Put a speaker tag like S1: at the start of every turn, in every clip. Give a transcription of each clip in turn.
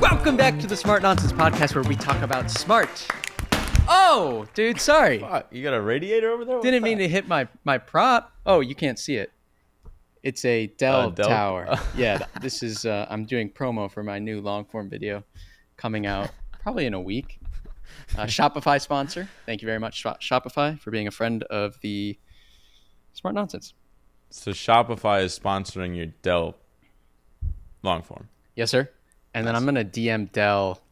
S1: Welcome back to the Smart Nonsense Podcast, where we talk about smart. Oh, dude, sorry.
S2: Fuck, you got a radiator over there?
S1: Didn't mean to hit my prop. Oh, you can't see it. It's a Dell tower. Yeah, this is, I'm doing promo for my new long-form video coming out probably in a week. Shopify sponsor. Thank you very much, Shopify, for being a friend of the Smart Nonsense.
S2: So Shopify is sponsoring your Dell long-form.
S1: Yes, sir. And then I'm going to DM Dell,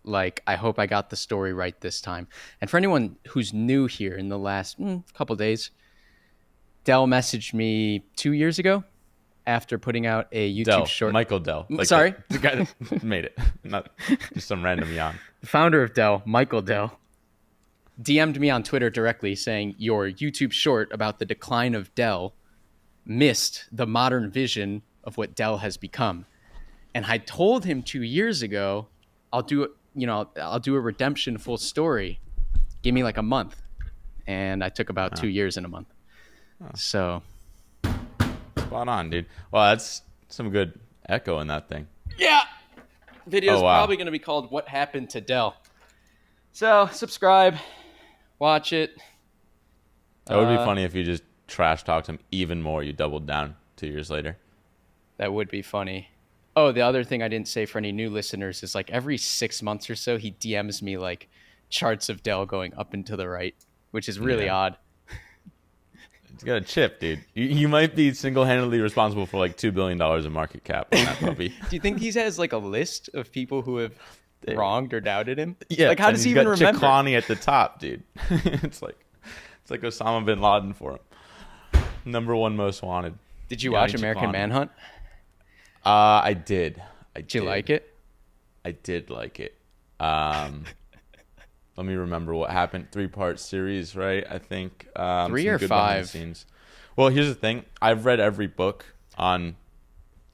S1: like, I hope I got the story right this time. And for anyone who's new here in the last couple days, Dell messaged me 2 years ago after putting out a YouTube short.
S2: Michael Dell.
S1: Like sorry?
S2: The guy that made it. Not just some random yawn.
S1: The founder of Dell, Michael Dell, DM'd me on Twitter directly saying, your YouTube short about the decline of Dell missed the modern vision of what Dell has become. And I told him 2 years ago, I'll do it. I'll do a redemption full story. Give me like a month. And I took about 2 years and a month. So.
S2: Spot on, dude. Well, that's some good echo in that thing.
S1: Yeah. Video's probably going to be called What Happened to Dell. So subscribe, watch it.
S2: That would be funny if you just trash talked him even more. You doubled down 2 years later.
S1: That would be funny. Oh, the other thing I didn't say for any new listeners is like every 6 months or so, he DMs me like charts of Dell going up and to the right, which is really odd.
S2: It's got a chip, dude. You might be single-handedly responsible for like $2 billion in market cap on that puppy.
S1: Do you think he has like a list of people who have wronged or doubted him?
S2: Yeah.
S1: Like, how does he even remember?
S2: Chiclani at the top, dude. It's like Osama Bin Laden for him. Number one most wanted.
S1: Did you watch American Manhunt?
S2: I did.
S1: Did you like it?
S2: I did like it. Let me remember what happened. 3-part series, right? I think
S1: 3 or 5
S2: scenes. Well, here's the thing. I've read every book on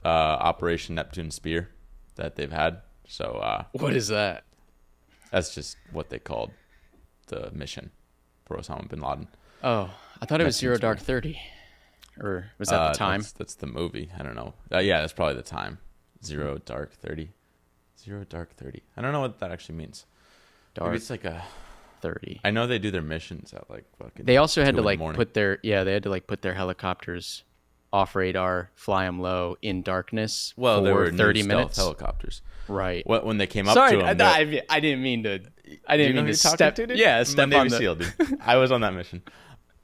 S2: Operation Neptune Spear that they've had. So
S1: what is that?
S2: That's just what they called the mission for Osama Bin Laden.
S1: Oh, I thought it was Zero Dark 30. Or was that the time?
S2: That's the movie. I don't know. Yeah, that's probably the time. Zero Dark 30. Zero Dark 30. I don't know what that actually means.
S1: Dark.
S2: Maybe it's like a
S1: 30.
S2: I know they do their missions at like fucking.
S1: They also had to like put their put their helicopters off radar, fly them low in darkness.
S2: Well,
S1: for
S2: they were
S1: 30 minutes.
S2: Helicopters.
S1: Right.
S2: When they came up
S1: Sorry,
S2: to them.
S1: I didn't mean to. I didn't mean to step.
S2: To, dude?
S1: Yeah, step
S2: Navy
S1: on the
S2: SEAL, dude. I was on that mission.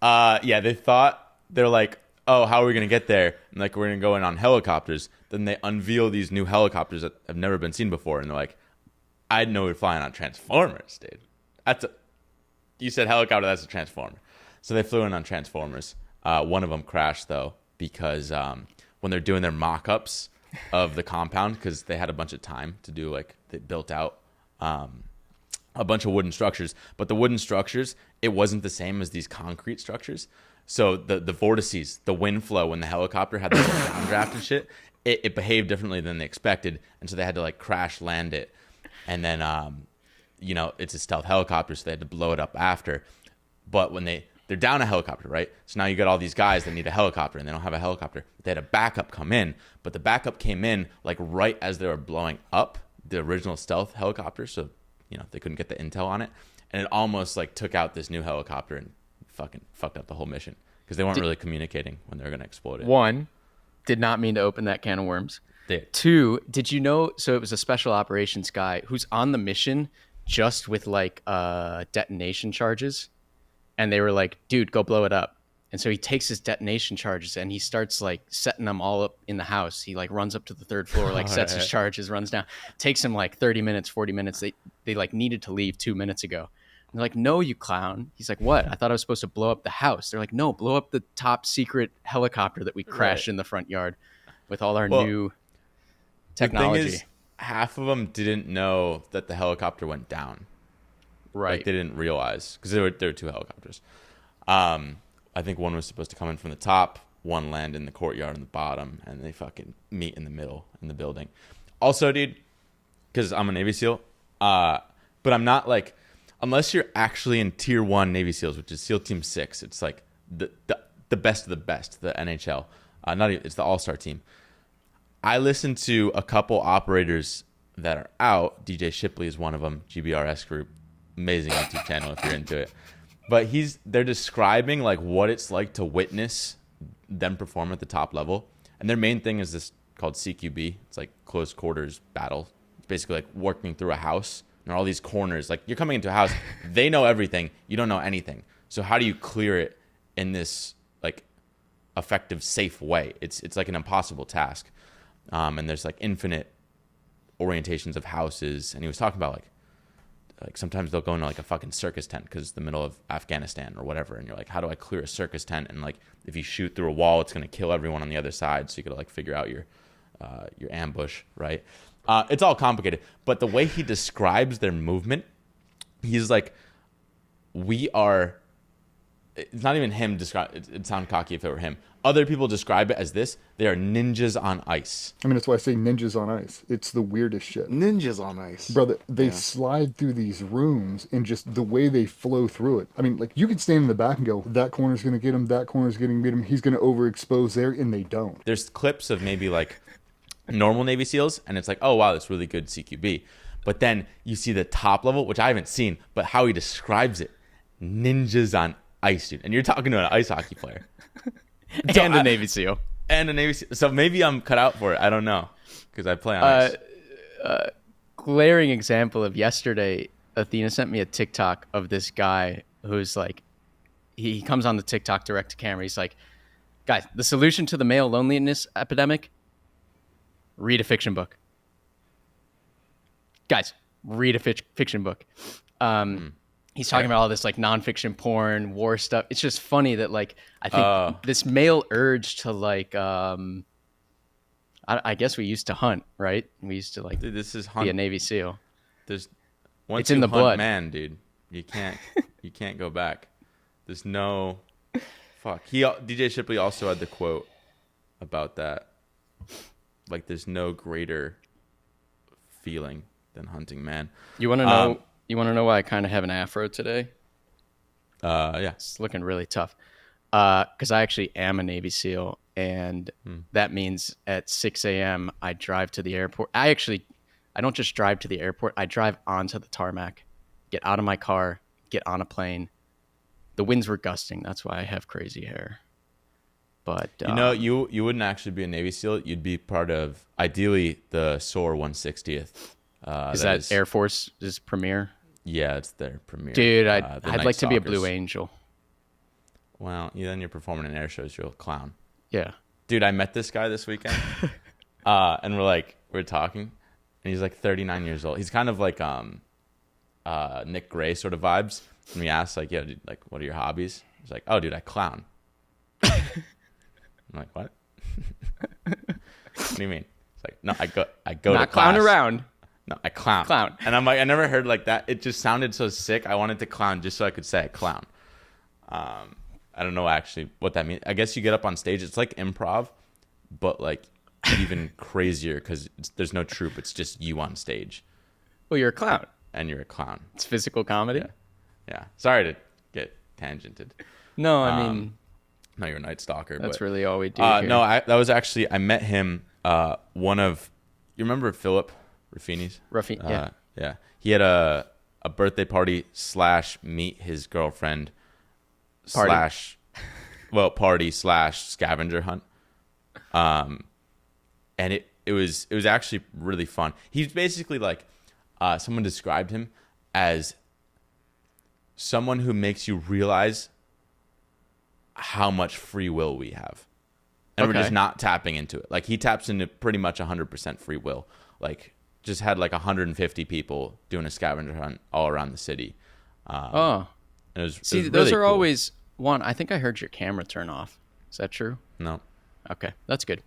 S2: They thought they're like, oh, how are we gonna get there? And like, we're gonna go in on helicopters. Then they unveil these new helicopters that have never been seen before, and they're like, I know we're flying on Transformers, dude. You said helicopter, that's a Transformer. So they flew in on Transformers. One of them crashed though, because when they're doing their mock-ups of the compound, because they had a bunch of time to do, like, they built out a bunch of wooden structures, but the wooden structures, it wasn't the same as these concrete structures. So the vortices, the wind flow when the helicopter had the downdraft and shit, it behaved differently than they expected, and so they had to like crash land it, and then it's a stealth helicopter, so they had to blow it up after. But when they're down a helicopter, right? So now you got all these guys that need a helicopter, and they don't have a helicopter. They had a backup come in, but the backup came in like right as they were blowing up the original stealth helicopter, so they couldn't get the intel on it, and it almost like took out this new helicopter and fucking fucked up the whole mission because they weren't really communicating when they were going to explode it.
S1: 1, did not mean to open that can of worms. 2, did you know? So it was a special operations guy who's on the mission just with like detonation charges, and they were like, "Dude, go blow it up." And so he takes his detonation charges and he starts like setting them all up in the house. He like runs up to the 3rd floor, like sets his charges, runs down. Takes him like 30 minutes, 40 minutes. They like needed to leave 2 minutes ago. And they're like, "No, you clown." He's like, "What? I thought I was supposed to blow up the house." They're like, "No, blow up the top secret helicopter that we crashed in the front yard with all our new technology."
S2: The thing is, half of them didn't know that the helicopter went down.
S1: Right.
S2: Like, they didn't realize because there were 2 helicopters. I think one was supposed to come in from the top, one land in the courtyard on the bottom, and they fucking meet in the middle in the building. Also, dude, because I'm a Navy SEAL, but I'm not like, unless you're actually in Tier 1 Navy SEALs, which is SEAL Team 6, it's like the best of the best, the NHL. Not even, it's the all-star team. I listened to a couple operators that are out. DJ Shipley is one of them. GBRS group, amazing YouTube channel if you're into it. But they're describing like what it's like to witness them perform at the top level, and their main thing is this called CQB. It's like close quarters battle. It's basically like working through a house, and there are all these corners. Like you're coming into a house, they know everything, you don't know anything. So how do you clear it in this like effective, safe way? It's like an impossible task. And there's like infinite orientations of houses, and he was talking about like sometimes they'll go into like a fucking circus tent because it's the middle of Afghanistan or whatever, and you're like, how do I clear a circus tent? And like if you shoot through a wall, it's gonna kill everyone on the other side, so you gotta like figure out your ambush, right? It's all complicated, but the way he describes their movement, he's like, it's not even him describe. It'd sound cocky if it were him. Other people describe it as this. They are ninjas on ice.
S3: I mean, that's why I say ninjas on ice. It's the weirdest shit.
S4: Ninjas on ice.
S3: Brother, they slide through these rooms, and just the way they flow through it. I mean, like, you could stand in the back and go, that corner's going to get him, that corner's going to get him, he's going to overexpose there, and they don't.
S2: There's clips of maybe, like, normal Navy SEALs, and it's like, oh, wow, that's really good CQB. But then you see the top level, which I haven't seen, but how he describes it. Ninjas on ice, dude. And you're talking to an ice hockey player.
S1: And a Navy SEAL.
S2: And a Navy SEAL. So maybe I'm cut out for it. I don't know. Because I play on ice.
S1: Glaring example of yesterday, Athena sent me a TikTok of this guy who's like, he comes on the TikTok direct to camera. He's like, guys, the solution to the male loneliness epidemic, read a fiction book. Guys, read a fiction book. He's talking about all this like nonfiction porn, war stuff. It's just funny that like I think this male urge to like I guess we used to hunt, right? We used to like
S2: dude, this is
S1: be a Navy SEAL.
S2: There's once
S1: it's in
S2: you
S1: the
S2: hunt
S1: blood,
S2: man, dude. You can't go back. There's no fuck. DJ Shipley also had the quote about that. Like there's no greater feeling than hunting man.
S1: You want to know? You want to know why I kind of have an afro today?
S2: Yeah.
S1: It's looking really tough. Because I actually am a Navy SEAL, and that means at 6 a.m. I drive to the airport. I don't just drive to the airport. I drive onto the tarmac, get out of my car, get on a plane. The winds were gusting. That's why I have crazy hair. But
S2: you wouldn't actually be a Navy SEAL. You'd be part of, ideally, the SOAR 160th.
S1: Is that Air Force's premiere?
S2: Yeah, it's their premiere.
S1: Dude, I'd like to be a Blue Angel.
S2: Well, then you're performing in air shows. You're a clown.
S1: Yeah.
S2: Dude, I met this guy this weekend, and we're talking, and he's like 39 years old. He's kind of like Nick Gray sort of vibes. And we asked like, yeah, dude, like, what are your hobbies? He's like, oh, dude, I clown. I'm like, what? What do you mean? It's like, no, I go
S1: not
S2: to class.
S1: Clown around.
S2: No, I clown.
S1: Clown.
S2: And I'm like, I never heard like that. It just sounded so sick. I wanted to clown just so I could say I clown. I don't know actually what that means. I guess you get up on stage. It's like improv, but like even crazier because
S1: there's
S2: no troupe. It's just you on stage.
S1: Well, you're a clown.
S2: And you're a clown.
S1: It's physical comedy.
S2: Yeah. Sorry to get tangented.
S1: No, I mean...
S2: No, you're a Night Stalker.
S1: That's really all we do here.
S2: No, that was actually... I met him, one of... You remember Philip Ruffini's?
S1: Yeah.
S2: Yeah. He had a birthday party / meet his girlfriend
S1: party.
S2: Party / scavenger hunt. And it was actually really fun. He's basically like... someone described him as someone who makes you realize how much free will we have. And we're just not tapping into it. Like he taps into pretty much 100% free will. Like just had like 150 people doing a scavenger hunt all around the city.
S1: Those
S2: really
S1: are
S2: cool.
S1: always one. I think I heard your camera turn off. Is that true?
S2: No.
S1: Okay, that's good.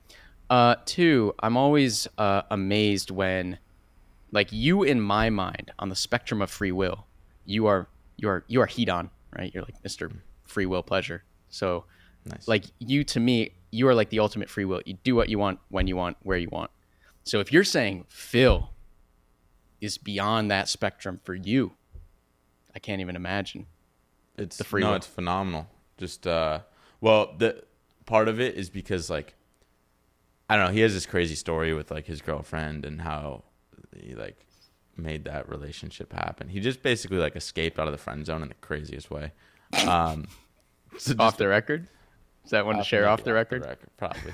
S1: Two, I'm always amazed when, like, you in my mind on the spectrum of free will, you are heat on, right? You're like Mr. Free Will Pleasure. So,
S2: nice.
S1: Like you to me, you are like the ultimate free will. You do what you want, when you want, where you want. So if you're saying Phil is beyond that spectrum for you, I can't even imagine.
S2: It's
S1: the free will.
S2: It's phenomenal. Just the part of it is because like I don't know, he has this crazy story with like his girlfriend and how he like made that relationship happen. He just basically like escaped out of the friend zone in the craziest way.
S1: So off the record? Is that one to share off the record?
S2: Probably.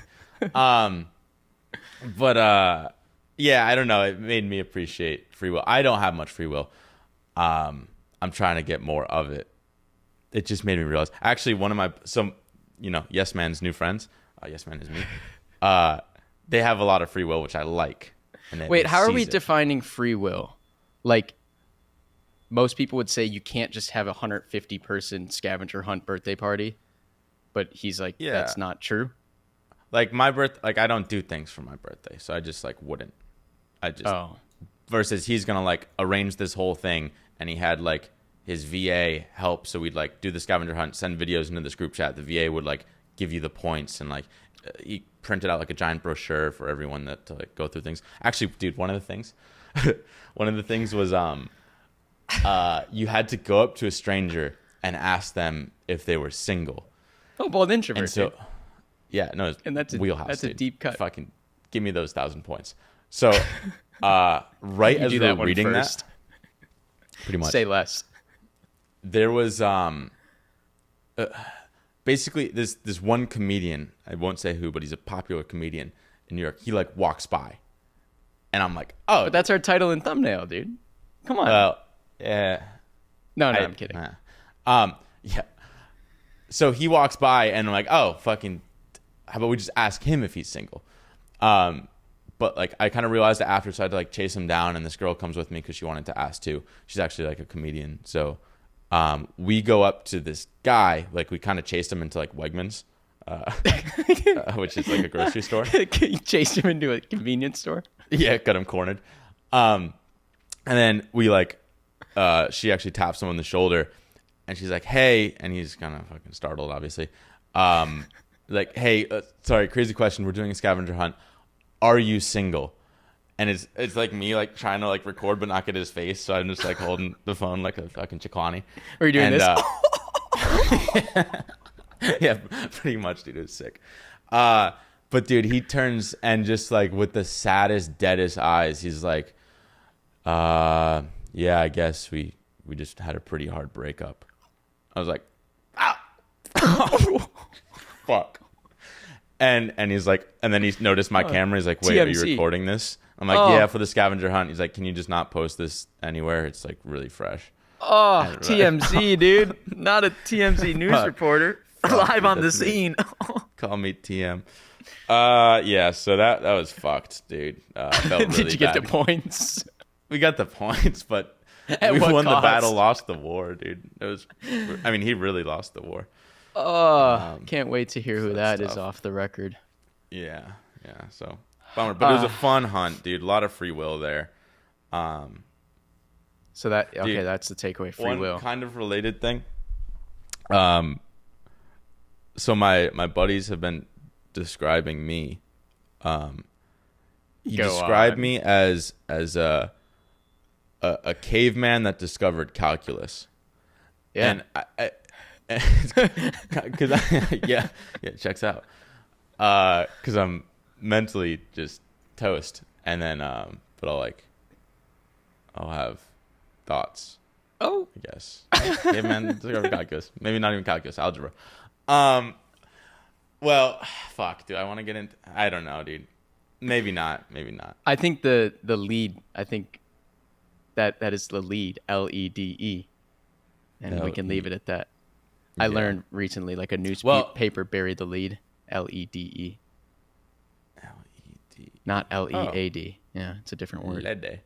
S2: Yeah, I don't know. It made me appreciate free will. I don't have much free will. I'm trying to get more of it. It just made me realize. Actually, one of my Yes Man's new friends. Yes Man is me. They have a lot of free will, which I like. And
S1: wait, how are we defining free will? Like, most people would say you can't just have a 150-person scavenger hunt birthday party, but he's like, that's not true.
S2: Like I don't do things for my birthday, so I just like wouldn't. Versus he's gonna like arrange this whole thing, and he had like his VA help, so we'd like do the scavenger hunt, send videos into this group chat. The VA would like give you the points, and like he printed out like a giant brochure for everyone to like go through things. Actually, dude, one of the things was you had to go up to a stranger and ask them if they were single.
S1: Oh, bold introvert.
S2: And so, yeah, no,
S1: and that's
S2: wheelhouse.
S1: That's
S2: dude.
S1: A deep cut.
S2: Fucking give me those 1,000 points. So, right as we were reading that, pretty much.
S1: Say less.
S2: There was basically this one comedian. I won't say who, but he's a popular comedian in New York. He like walks by, and I'm like, oh,
S1: but that's our title and thumbnail, dude. Come on.
S2: Well, yeah.
S1: No, I'm kidding.
S2: Yeah. So he walks by, and I'm like, oh, fucking, how about we just ask him if he's single? But like, I kind of realized it after, so I had to like chase him down, and this girl comes with me because she wanted to ask too. She's actually like a comedian. So we go up to this guy, like we kind of chased him into like Wegmans, which is like a grocery store.
S1: You chased him into a convenience store?
S2: Yeah, got him cornered. And then we like, she actually taps him on the shoulder, and she's like, hey, and he's kind of fucking startled, obviously. Like, hey, sorry, crazy question. We're doing a scavenger hunt. Are you single? And it's like me like trying to like record but not get his face, so I'm just like holding the phone like a fucking Chiquani.
S1: Are you doing this?
S2: Yeah, pretty much, dude. It was sick. But dude, he turns and just like with the saddest, deadest eyes, he's like, yeah, I guess we just had a pretty hard breakup. I was like, fuck. And he's like, and then he noticed my camera. He's like, wait, TMC. Are you recording this? I'm like, yeah, for the scavenger hunt. He's like, can you just not post this anywhere? It's like really fresh.
S1: Oh, TMZ, dude. Not a TMZ news reporter. Live on the scene.
S2: Call me TM. Yeah, so that was fucked, dude. Felt really
S1: Did you get
S2: bad.
S1: the points?
S2: We got the points, but
S1: At
S2: we
S1: what
S2: won
S1: cost?
S2: the battle, lost the war, dude. It was, I mean, he really lost the war.
S1: Oh, can't wait to hear who that is off the record.
S2: Yeah, so bummer. But it was a fun hunt, dude. A lot of free will there.
S1: So that's the takeaway, free will.
S2: One kind of related thing. So my buddies have been describing me. He described me as a caveman that discovered calculus.
S1: Yeah.
S2: And because it checks out. Because I'm mentally just toast, and then but I'll have thoughts.
S1: Oh,
S2: I guess. Yeah, man, calculus. Maybe not even calculus, algebra. Well, fuck, dude. I want to get into. I don't know, dude. Maybe not.
S1: I think the lead. I think that is the lead. LEDE, and we can leave it at that. I learned recently, like a newspaper buried the lead. LEDE.
S2: LED.
S1: Not LEAD. Yeah, it's a different word.
S2: LED.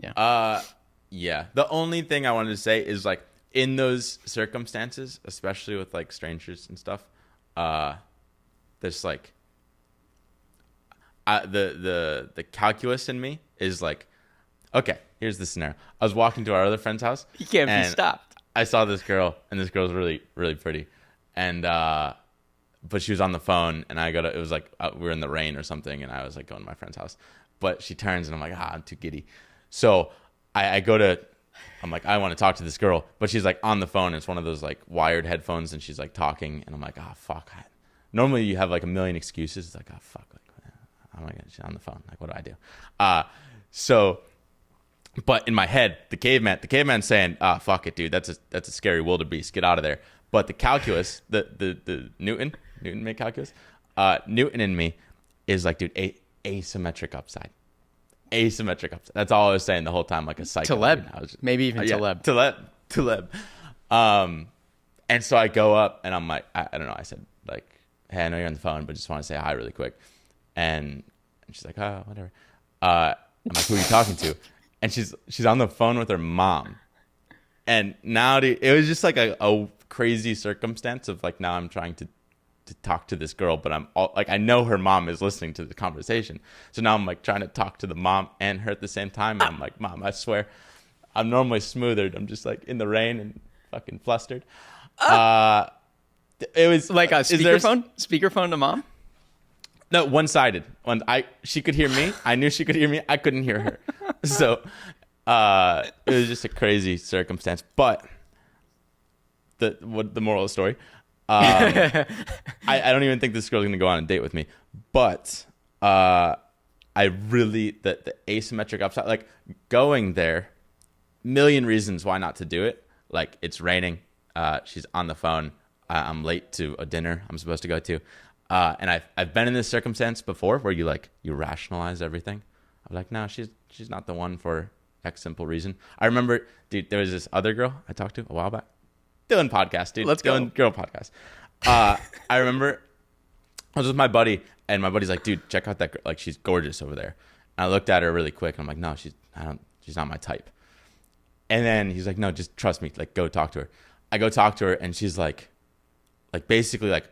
S1: Yeah.
S2: Yeah. The only thing I wanted to say is like in those circumstances, especially with like strangers and stuff, there's like the calculus in me is like, okay, here's the scenario. I was walking to our other friend's house.
S1: You can't be stopped.
S2: I saw this girl, and this girl's really, really pretty, and but she was on the phone, and it was like we were in the rain or something, and I was like going to my friend's house, but she turns, and I'm like, I'm too giddy, so I go to, I'm like, I want to talk to this girl, but she's like on the phone. It's one of those like wired headphones, and she's like talking, and I'm like, fuck. Normally you have like a million excuses. It's like, fuck, like, oh my god, she's on the phone. Like, what do I do? So But in my head, the caveman's saying, "Ah, fuck it, dude. That's a scary wildebeest. Get out of there." But the calculus, the Newton made calculus. Newton in me is like, dude, asymmetric upside. Asymmetric upside. That's all I was saying the whole time, like a psycho.
S1: Taleb, maybe even Taleb.
S2: Taleb. And so I go up and I'm like, I don't know. I said like, "Hey, I know you're on the phone, but just want to say hi really quick." And she's like, "Oh, whatever." I'm like, "Who are you talking to?" And she's on the phone with her mom. And now it was just like a crazy circumstance of like, now I'm trying to talk to this girl, but I know her mom is listening to the conversation. So now I'm like trying to talk to the mom and her at the same time. And I'm like, "Mom, I swear I'm normally smoothed. I'm just like in the rain and fucking flustered." It was
S1: like a speakerphone to mom.
S2: No, one-sided. She could hear me. I knew she could hear me. I couldn't hear her. So it was just a crazy circumstance. But the moral of the story, I don't even think this girl's gonna go on a date with me. But I really the asymmetric upside, like going there, million reasons why not to do it. Like it's raining. She's on the phone. I'm late to a dinner I'm supposed to go to. And I've been in this circumstance before where you rationalize everything. I'm like, no, she's not the one for X simple reason. I remember, dude, there was this other girl I talked to a while back. Doing podcast, dude.
S1: Let's go.
S2: Doing girl podcast. I remember I was with my buddy, and my buddy's like, "Dude, check out that girl. Like, she's gorgeous over there." And I looked at her really quick, and I'm like, "No, she's not my type." And then he's like, "No, just trust me. Like, go talk to her." I go talk to her, and she's like basically like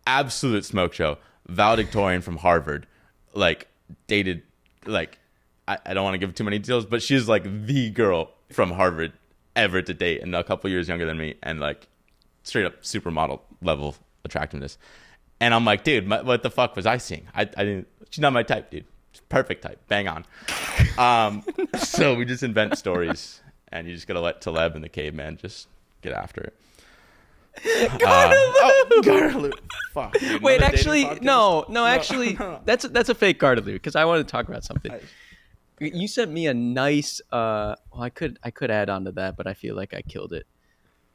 S2: absolute smoke show, valedictorian from Harvard, like dated, like I don't want to give too many details, but she's like the girl from Harvard ever to date, and a couple years younger than me, and like straight up supermodel level attractiveness. And I'm like, dude, what the fuck was I seeing? I didn't. She's not my type, dude. Perfect type, bang on. So we just invent stories, and you just gotta let Taleb and the caveman just get after it. Gardeloop. Fuck. Dude,
S1: Wait, actually, no. Actually, that's a fake Gardeloop because I want to talk about something. You sent me a nice. Well, I could add on to that, but I feel like I killed it.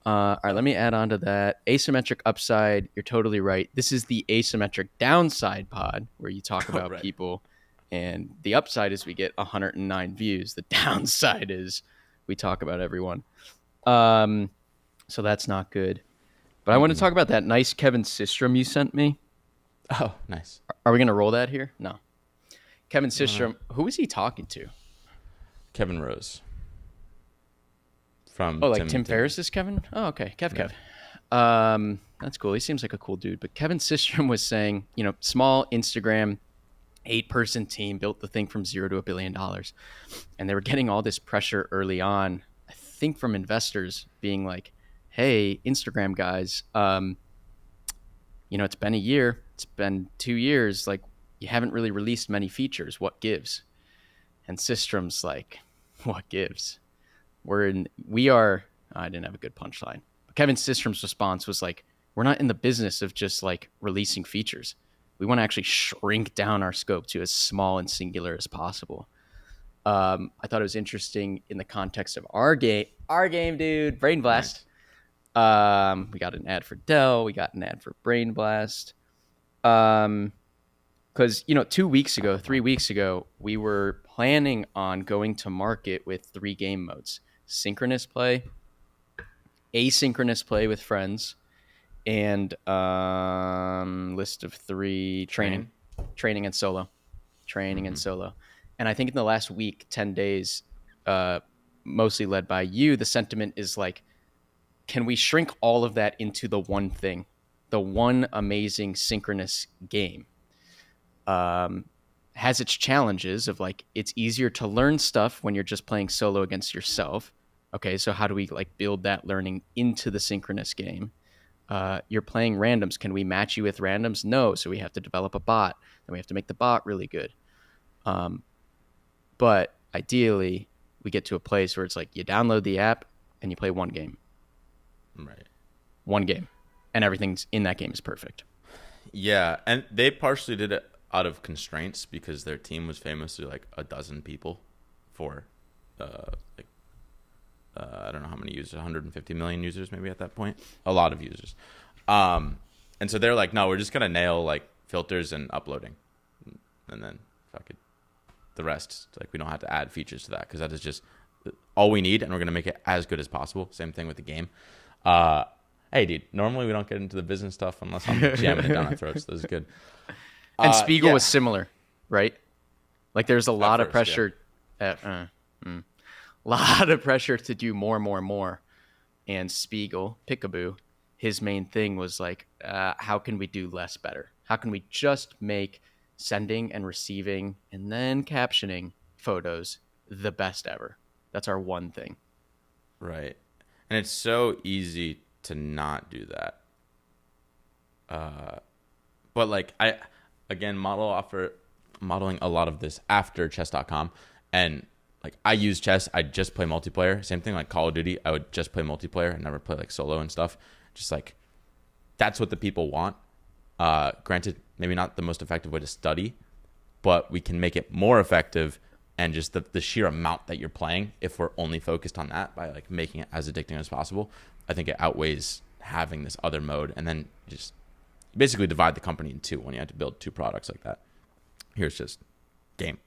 S1: All right, let me add on to that. Asymmetric upside. You're totally right. This is the asymmetric downside pod where you talk about
S2: right.
S1: people, and the upside is we get 109 views. The downside is we talk about everyone. So that's not good. But I want to talk about that nice Kevin Systrom you sent me.
S2: Oh, nice.
S1: Are we going to roll that here? No. Kevin Systrom, who is he talking to?
S2: Kevin Rose. From
S1: Tim Ferriss's Kevin? Oh, okay. Kev. That's cool. He seems like a cool dude. But Kevin Systrom was saying, small Instagram, 8-person team, built the thing from $0 to $1 billion. And they were getting all this pressure early on, I think from investors being like, hey, Instagram guys, it's been a year. It's been 2 years. Like, you haven't really released many features. What gives? And Systrom's like, what gives? I didn't have a good punchline. But Kevin Systrom's response was like, we're not in the business of just like releasing features. We want to actually shrink down our scope to as small and singular as possible. I thought it was interesting in the context of our game, dude, Brain Blast. Right. We got an ad for Dell. We got an ad for Brain Blast. Because, 3 weeks ago, we were planning on going to market with 3 game modes: synchronous play, asynchronous play with friends, and list of 3 training and solo. And solo. And I think in the last week, 10 days, mostly led by you, the sentiment is like, can we shrink all of that into the one thing, the one amazing synchronous game? Has its challenges of like, it's easier to learn stuff when you're just playing solo against yourself. Okay, so how do we like build that learning into the synchronous game? You're playing randoms. Can we match you with randoms? No, so we have to develop a bot. Then we have to make the bot really good. But ideally, we get to a place where it's like you download the app and you play one game.
S2: Right.
S1: One game. And everything's in that game is perfect.
S2: Yeah, and they partially did it out of constraints because their team was famously like a dozen people for like I don't know how many users, 150 million users maybe at that point, a lot of users. And so they're like, no, we're just gonna nail like filters and uploading, and then fuck it, the rest, like we don't have to add features to that because that is just all we need, and we're gonna make it as good as possible. Same thing with the game. Hey, dude, normally we don't get into the business stuff unless I'm jamming it down our throats. This is good.
S1: And Spiegel was similar, right? Like there's a lot of pressure, lot of pressure to do more. And Spiegel, Pickaboo, his main thing was like, how can we do less better? How can we just make sending and receiving and then captioning photos the best ever? That's our one thing.
S2: Right. And it's so easy to not do that. But like again, modeling a lot of this after chess.com, and like I use chess, I just play multiplayer. Same thing like Call of Duty, I would just play multiplayer and never play like solo and stuff. Just like that's what the people want. Granted, maybe not the most effective way to study, but we can make it more effective, and just the sheer amount that you're playing, if we're only focused on that by like making it as addicting as possible, I think it outweighs having this other mode. And then just basically divide the company in two when you have to build two products like that. Here's just game.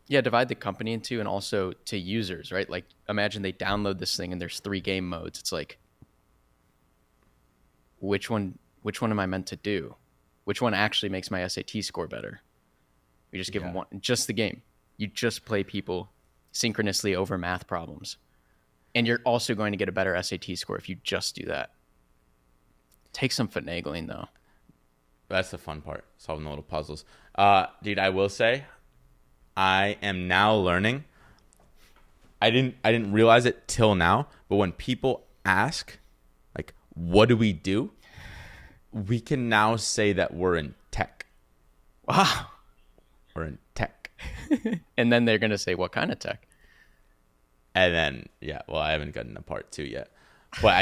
S1: Yeah, divide the company in two, and also to users, right? Like imagine they download this thing and there's 3 game modes. It's like, which one am I meant to do? Which one actually makes my SAT score better? We just give them one, just the game. You just play people synchronously over math problems. And you're also going to get a better SAT score if you just do that. Take some finagling, though.
S2: That's the fun part, solving the little puzzles. Dude, I will say, I am now learning. I didn't realize it till now, but when people ask, like, what do we do? We can now say that we're in tech.
S1: Wow.
S2: We're in tech.
S1: And then they're going to say, what kind of tech?
S2: And then, I haven't gotten to part 2 yet. But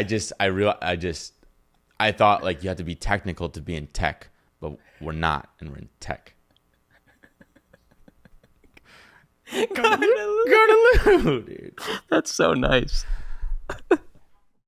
S2: I thought like you have to be technical to be in tech, but we're not, and we're in tech.
S1: Gonna lose, dude. That's so nice.